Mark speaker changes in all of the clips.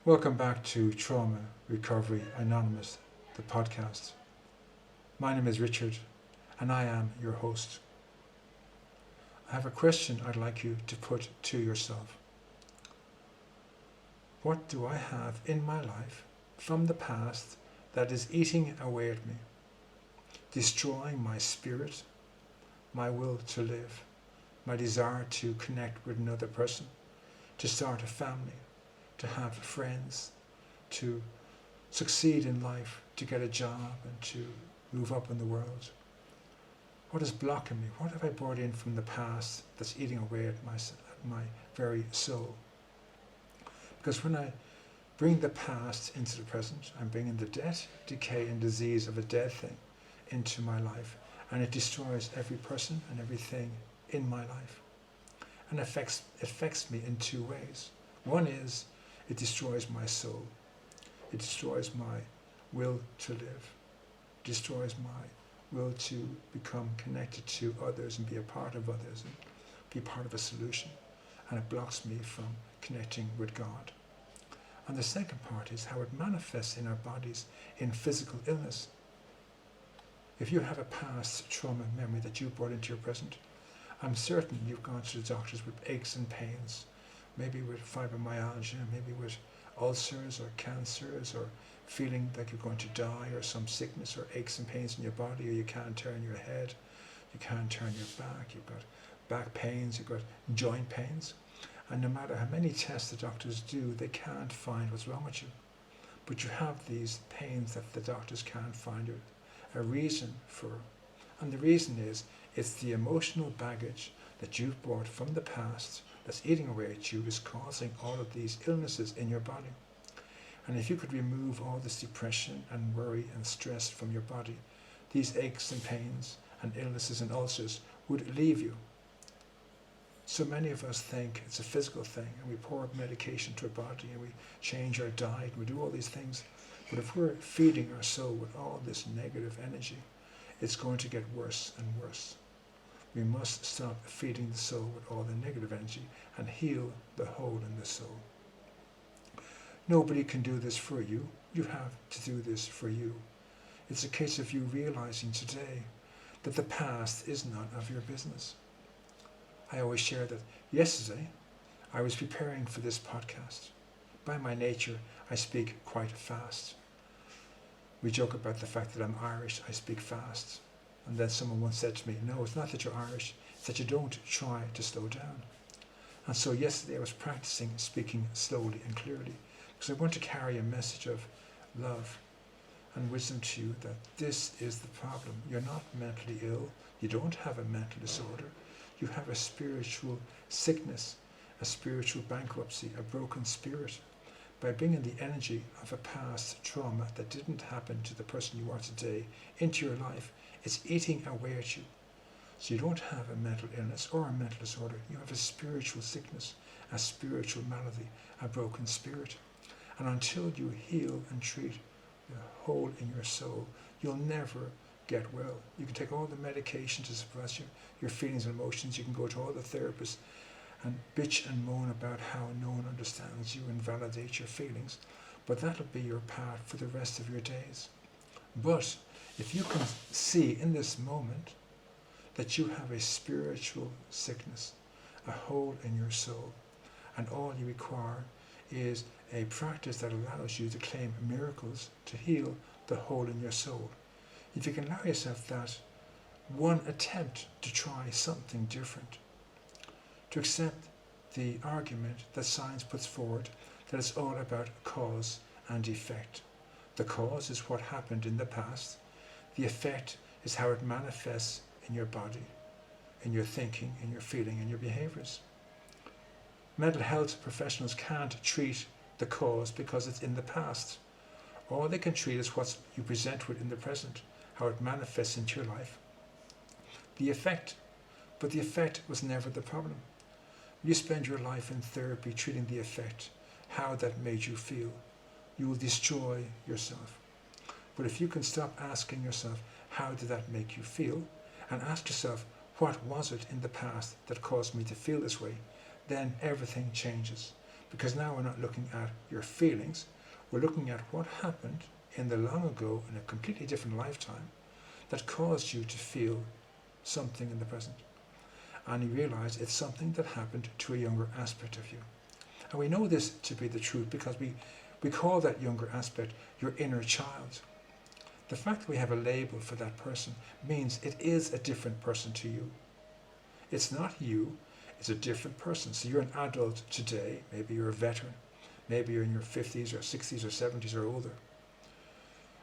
Speaker 1: Welcome back to Trauma Recovery Anonymous, the podcast. My name is Richard and I am your host. I have a question I'd like you to put to yourself. What do I have in my life from the past that is eating away at me, destroying my spirit, my will to live, my desire to connect with another person, to start a family, to have friends, to succeed in life, to get a job and to move up in the world? What is blocking me? What have I brought in from the past that's eating away at my very soul? Because when I bring the past into the present, I'm bringing the death, decay and disease of a dead thing into my life, and it destroys every person and everything in my life. And affects me in two ways. One is it destroys my soul. It destroys my will to live. It destroys my will to become connected to others and be a part of others and be part of a solution. And it blocks me from connecting with God. And the second part is how it manifests in our bodies in physical illness. If you have a past trauma memory that you brought into your present, I'm certain you've gone to the doctors with aches and pains, maybe with fibromyalgia, maybe with ulcers or cancers, or feeling like you're going to die, or some sickness or aches and pains in your body, or you can't turn your head, you can't turn your back, you've got back pains, you've got joint pains. And no matter how many tests the doctors do, they can't find what's wrong with you. But you have these pains that the doctors can't find a reason for. And the reason is, it's the emotional baggage that you've brought from the past that's eating away at you is causing all of these illnesses in your body. And if you could remove all this depression and worry and stress from your body, these aches and pains and illnesses and ulcers would leave you. So many of us think it's a physical thing, and we pour medication to our body and we change our diet and we do all these things. But if we're feeding our soul with all this negative energy, it's going to get worse and worse. We must stop feeding the soul with all the negative energy and heal the hole in the soul. Nobody can do this for you. You have to do this for you. It's a case of you realizing today that the past is none of your business. I always share that yesterday I was preparing for this podcast. By my nature, I speak quite fast. We joke about the fact that I'm Irish, I speak fast. And then someone once said to me, no, it's not that you're Irish, it's that you don't try to slow down. And so yesterday I was practicing speaking slowly and clearly, because I want to carry a message of love and wisdom to you that this is the problem. You're not mentally ill, you don't have a mental disorder, you have a spiritual sickness, a spiritual bankruptcy, a broken spirit. By bringing the energy of a past trauma that didn't happen to the person you are today into your life, it's eating away at you. So you don't have a mental illness or a mental disorder. You have a spiritual sickness, a spiritual malady, a broken spirit. And until you heal and treat the hole in your soul, you'll never get well. You can take all the medication to suppress your feelings and emotions. You can go to all the therapists and bitch and moan about how no one understands you and validate your feelings. But that'll be your path for the rest of your days. But if you can see in this moment that you have a spiritual sickness, a hole in your soul, and all you require is a practice that allows you to claim miracles to heal the hole in your soul. If you can allow yourself that one attempt to try something different, to accept the argument that science puts forward that it's all about cause and effect. The cause is what happened in the past. The effect is how it manifests in your body, in your thinking, in your feeling, in your behaviors. Mental health professionals can't treat the cause because it's in the past. All they can treat is what you present with in the present, how it manifests into your life. The effect, but the effect was never the problem. You spend your life in therapy treating the effect, how that made you feel. You will destroy yourself. But if you can stop asking yourself, how did that make you feel? And ask yourself, what was it in the past that caused me to feel this way? Then everything changes. Because now we're not looking at your feelings, we're looking at what happened in the long ago in a completely different lifetime that caused you to feel something in the present. And you realize it's something that happened to a younger aspect of you. And we know this to be the truth because we call that younger aspect your inner child. The fact that we have a label for that person means it is a different person to you. It's not you, it's a different person. So you're an adult today, maybe you're a veteran, maybe you're in your 50s or 60s or 70s or older.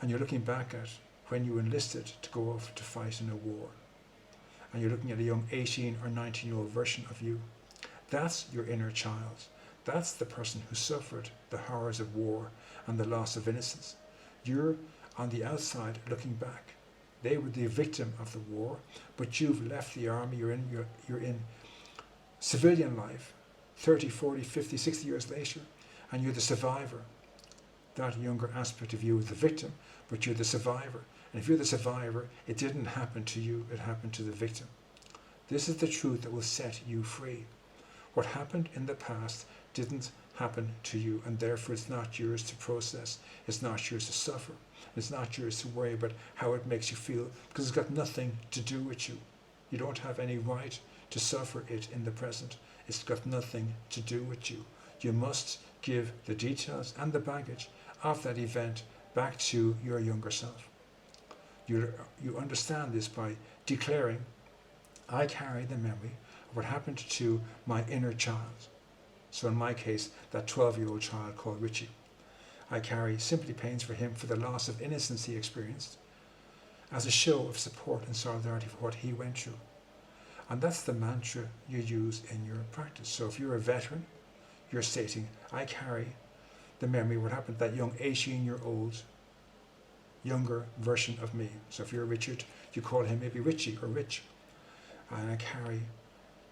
Speaker 1: And you're looking back at when you enlisted to go off to fight in a war. And you're looking at a young 18 or 19-year-old version of you. That's your inner child. That's the person who suffered the horrors of war and the loss of innocence. You're on the outside looking back. They were the victim of the war, but you've left the army, you're in civilian life 30, 40, 50, 60 years later, and you're the survivor. That younger aspect of you is the victim, but you're the survivor. And if you're the survivor, it didn't happen to you, it happened to the victim. This is the truth that will set you free. What happened in the past didn't happen to you, and therefore it's not yours to process, it's not yours to suffer, it's not yours to worry about how it makes you feel, because it's got nothing to do with you. You don't have any right to suffer it in the present. It's got nothing to do with you. You must give the details and the baggage of that event back to your younger self. You understand this by declaring, I carry the memory of what happened to my inner child. So in my case, that 12-year-old child called Richie. I carry sympathy pains for him for the loss of innocence he experienced as a show of support and solidarity for what he went through. And that's the mantra you use in your practice. So if you're a veteran, you're stating, I carry the memory of what happened to that young 18-year-old younger version of me. So if you're Richard, you call him maybe Richie or Rich. And I carry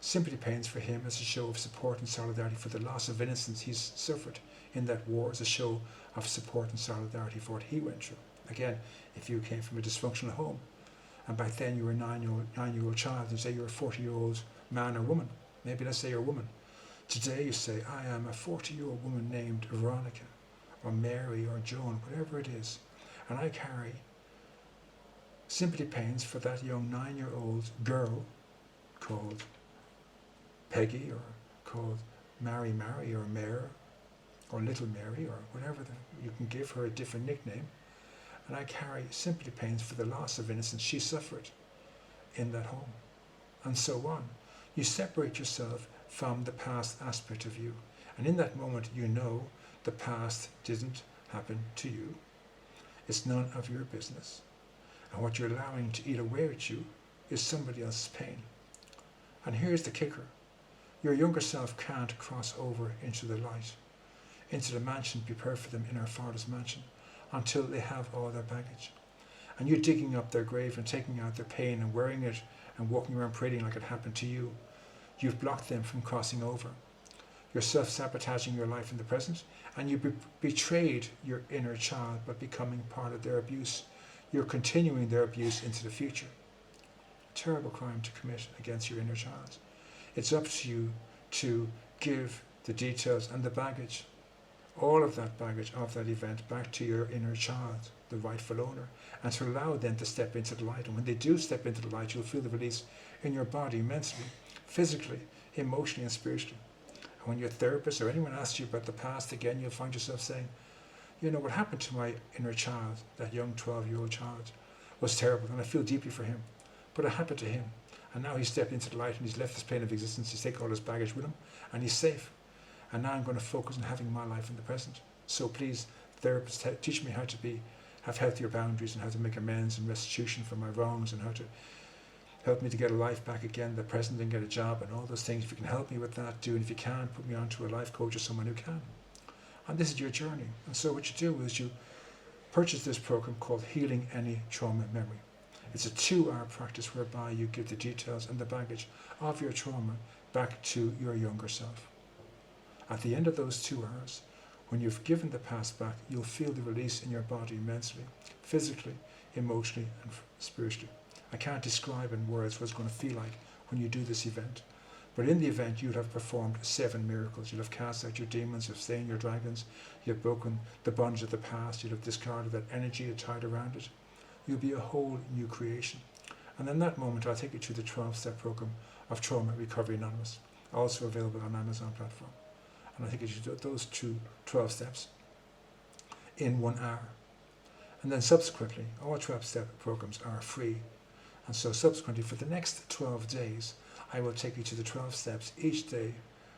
Speaker 1: sympathy pains for him as a show of support and solidarity for the loss of innocence he's suffered in that war, as a show of support and solidarity for what he went through. Again, if you came from a dysfunctional home, and back then you were a nine-year-old child, and say you're a 40-year-old man or woman, maybe let's say you're a woman. Today you say, I am a 40-year-old woman named Veronica, or Mary, or Joan, whatever it is, and I carry sympathy pains for that young 9-year-old girl called Peggy, or called Mary, or Mare, or Little Mary, or whatever. You can give her a different nickname. And I carry sympathy pains for the loss of innocence she suffered in that home, and so on. You separate yourself from the past aspect of you. And in that moment, you know the past didn't happen to you. It's none of your business. And what you're allowing to eat away at you is somebody else's pain. And here's the kicker. Your younger self can't cross over into the light, into the mansion prepared for them in our Father's mansion, until they have all their baggage. And you're digging up their grave and taking out their pain and wearing it and walking around parading like it happened to you. You've blocked them from crossing over. You're self-sabotaging your life in the present, and you betrayed your inner child by becoming part of their abuse. You're continuing their abuse into the future. Terrible crime to commit against your inner child. It's up to you to give the details and the baggage, all of that baggage of that event, back to your inner child, the rightful owner, and to allow them to step into the light. And when they do step into the light, you'll feel the release in your body, mentally, physically, emotionally, and spiritually. And when your therapist or anyone asks you about the past again, you'll find yourself saying, you know, what happened to my inner child, that young 12-year-old child, was terrible, and I feel deeply for him. But it happened to him. And now he's stepped into the light, and he's left this plane of existence. He's taken all his baggage with him, and he's safe. And now I'm going to focus on having my life in the present. So please, therapists, teach me how to have healthier boundaries and how to make amends and restitution for my wrongs, and how to help me to get a life back again, the present, and get a job and all those things. If you can help me with that, do. And if you can, put me onto a life coach or someone who can. And this is your journey. And so what you do is you purchase this program called Healing Any Trauma Memory. It's a 2-hour practice whereby you give the details and the baggage of your trauma back to your younger self. At the end of those 2 hours, when you've given the past back, you'll feel the release in your body mentally, physically, emotionally, and spiritually. I can't describe in words what it's going to feel like when you do this event, But in the event, you'll have performed 7 miracles. You'll have cast out your demons, you'll have slain your dragons, you'll have broken the bondage of the past, you'll have discarded that energy that tied around it. You'll be a whole new creation. And in that moment, I'll take you through the 12-step program of Trauma Recovery Anonymous, also available on Amazon platform. And I'll take you through those 12 steps in 1 hour. And then subsequently, all 12-step programs are free. And so subsequently, for the next 12 days, I will take you to the 12 steps each day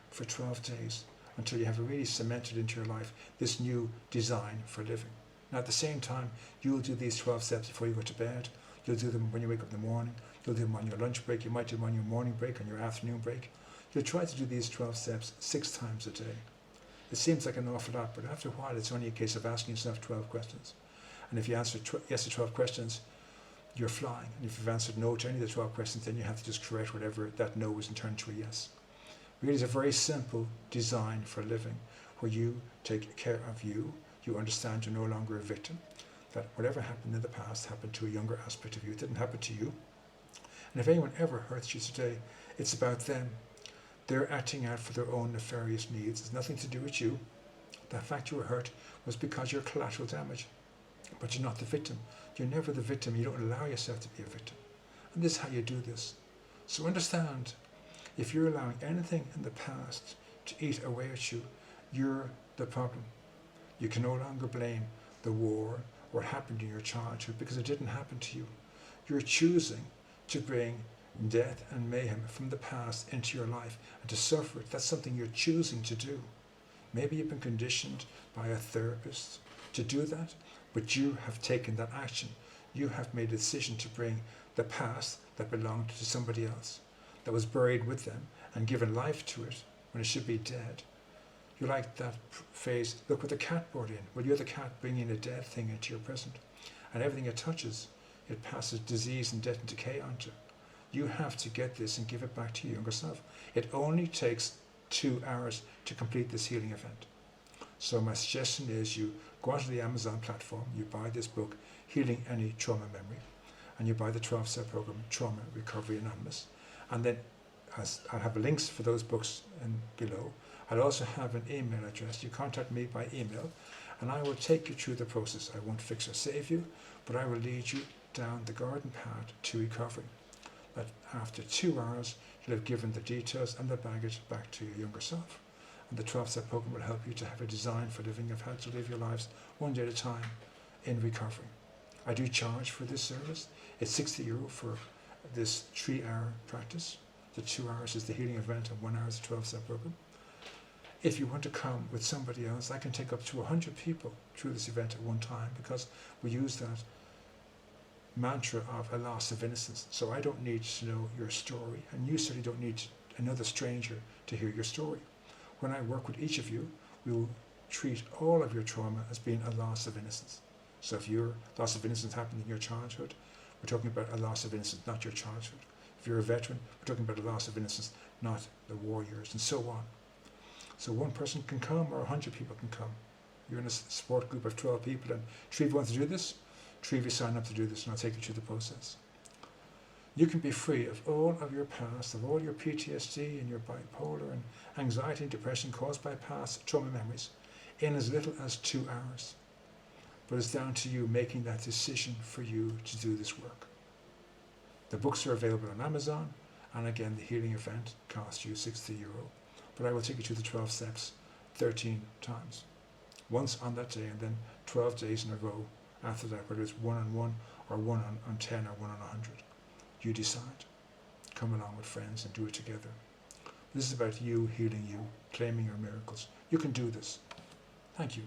Speaker 1: for 12 days until you have really cemented into your life this new design for living. Now at the same time, you'll do these 12 steps before you go to bed. You'll do them when you wake up in the morning. You'll do them on your lunch break. You might do them on your morning break, on your afternoon break. You'll try to do these 12 steps 6 times a day. It seems like an awful lot, but after a while, it's only a case of asking yourself 12 questions. And if you answer yes to 12 questions, you're flying. And if you've answered no to any of the 12 questions, then you have to just correct whatever that no is and turn to a yes. Really, it's a very simple design for living, where you take care of you. You understand you're no longer a victim, that whatever happened in the past happened to a younger aspect of you. It didn't happen to you. And if anyone ever hurts you today, it's about them. They're acting out for their own nefarious needs. It's nothing to do with you. The fact you were hurt was because you're collateral damage. But you're not the victim. You're never the victim. You don't allow yourself to be a victim. And this is how you do this. So understand, if you're allowing anything in the past to eat away at you, you're the problem. You can no longer blame the war or what happened in your childhood because it didn't happen to you. You're choosing to bring death and mayhem from the past into your life and to suffer it. That's something you're choosing to do. Maybe you've been conditioned by a therapist to do that, but you have taken that action. You have made a decision to bring the past that belonged to somebody else, that was buried with them and given life to it when it should be dead. You like that phrase, look what the cat brought in. Well, you're the cat bringing a dead thing into your present. And everything it touches, it passes disease and death and decay onto. You have to get this and give it back to your younger self. It only takes 2 hours to complete this healing event. So my suggestion is you go onto the Amazon platform, you buy this book, Healing Any Trauma Memory, and you buy the 12-step program, Trauma Recovery Anonymous. And then I'll have links for those books below. I'll also have an email address. You contact me by email, and I will take you through the process. I won't fix or save you, but I will lead you down the garden path to recovery. That after 2 hours, you'll have given the details and the baggage back to your younger self. And the 12-step program will help you to have a design for living, of how to live your lives one day at a time in recovery. I do charge for this service. It's €60 for this 3-hour practice. The 2 hours is the healing event, and 1 hour is the 12-step program. If you want to come with somebody else, I can take up to 100 people through this event at one time, because we use that mantra of a loss of innocence. So I don't need to know your story, and you certainly don't need another stranger to hear your story. When I work with each of you, we will treat all of your trauma as being a loss of innocence. So if your loss of innocence happened in your childhood, we're talking about a loss of innocence, not your childhood. If you're a veteran, we're talking about a loss of innocence, not the war years, and so on. So one person can come, or 100 people can come. You're in a support group of 12 people, and 3 of you want to do this, 3 of you sign up to do this, and I'll take you through the process. You can be free of all of your past, of all your PTSD and your bipolar and anxiety and depression caused by past trauma memories in as little as 2 hours. But it's down to you making that decision for you to do this work. The books are available on Amazon, and again, the healing event costs you €60. But I will take you through the 12 steps 13 times. Once on that day, and then 12 days in a row after that, whether it's 1-on-1 or 1-on 10 or 1-on 100. You decide. Come along with friends and do it together. This is about you healing you, claiming your miracles. You can do this. Thank you.